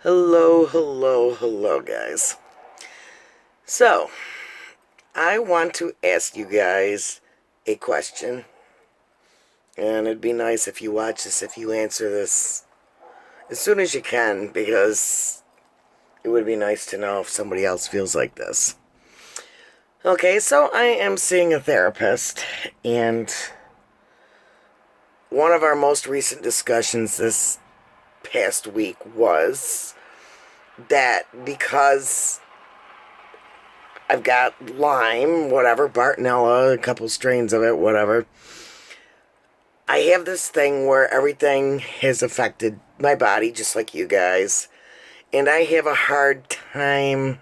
Hello, guys. So, I want to ask you guys a question. And it'd be nice if you watch this, if you answer this as soon as you can, because it would be nice to know if somebody else feels like this. Okay, so I am seeing a therapist, and one of our most recent discussions this past week was that because I've got Lyme, whatever, Bartonella, a couple strains of it, whatever, I have this thing where everything has affected my body, just like you guys, and I have a hard time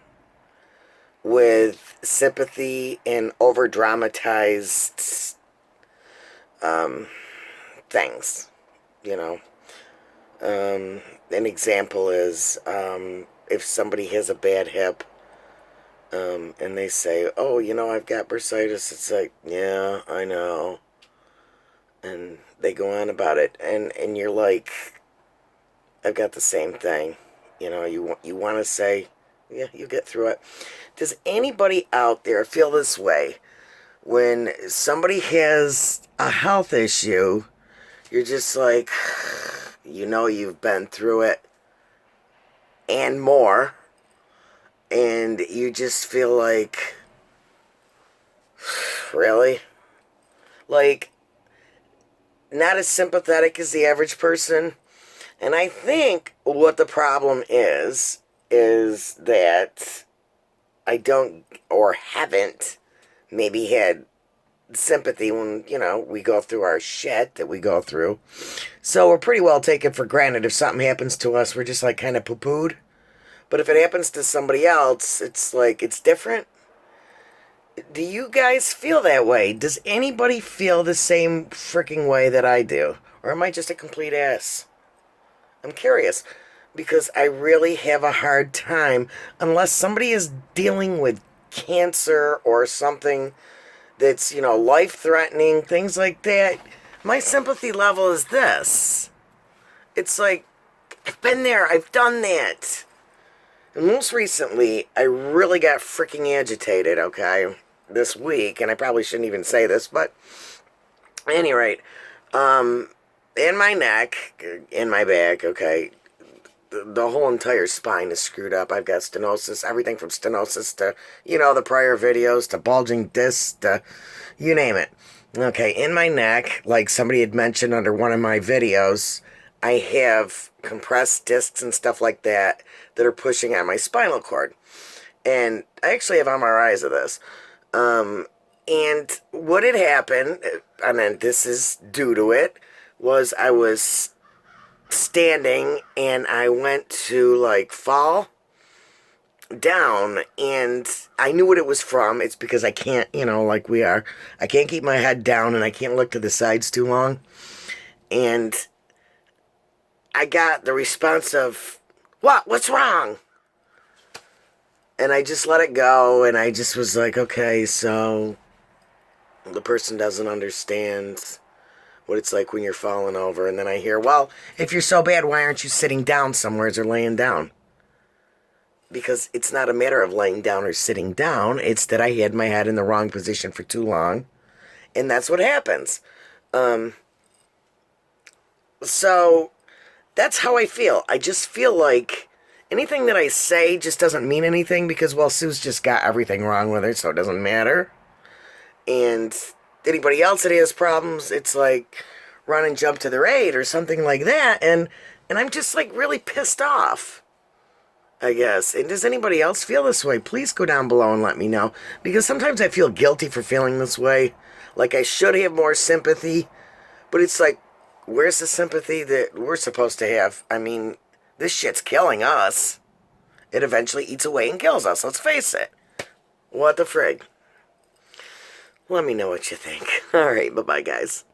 with sympathy and over-dramatized things, you know. An example is if somebody has a bad hip, and they say, oh, I've got bursitis. It's like, yeah, I know. And they go on about it. And you're like, I've got the same thing. You want to say, yeah, you get through it. Does anybody out there feel this way? When somebody has a health issue, you're just like, you've been through it and more. And you just feel like, really? Like, not as sympathetic as the average person. And I think what the problem is that I don't or haven't maybe had sympathy when, we go through our shit that we go through. So we're pretty well taken for granted. If something happens to us, we're just like kind of poo-pooed. But if it happens to somebody else, it's like, it's different. Do you guys feel that way? Does anybody feel the same freaking way that I do? Or am I just a complete ass? I'm curious. Because I really have a hard time, unless somebody is dealing with cancer or something that's, life-threatening, things like that. My sympathy level is this. It's like, I've been there, I've done that. And most recently, I really got freaking agitated, okay, this week, and I probably shouldn't even say this, but at any rate, in my neck, in my back, okay, the whole entire spine is screwed up. I've got stenosis, everything from stenosis to, the prior videos, to bulging discs, to you name it. Okay, in my neck, like somebody had mentioned under one of my videos, I have compressed discs and stuff like that are pushing on my spinal cord. And I actually have MRIs of this. And what had happened, and then this is due to it, was I was standing and I went to like fall down, and I knew what it was from. It's because I can't, like we are, I can't keep my head down and I can't look to the sides too long. And I got the response of, what's wrong? And I just let it go, and I just was like, okay, so the person doesn't understand what it's like when you're falling over. And then I hear, well, if you're so bad, why aren't you sitting down somewheres or laying down? Because it's not a matter of laying down or sitting down. It's that I had my head in the wrong position for too long. And that's what happens. So that's how I feel. I just feel like anything that I say just doesn't mean anything because, well, Sue's just got everything wrong with her, so it doesn't matter. And anybody else that has problems, it's like run and jump to their aid or something like that. And I'm just like really pissed off, I guess. And does anybody else feel this way? Please go down below and let me know. Because sometimes I feel guilty for feeling this way. Like I should have more sympathy. But it's like, where's the sympathy that we're supposed to have? I mean, this shit's killing us. It eventually eats away and kills us. Let's face it. What the frig? Let me know what you think. Alright, bye-bye, guys.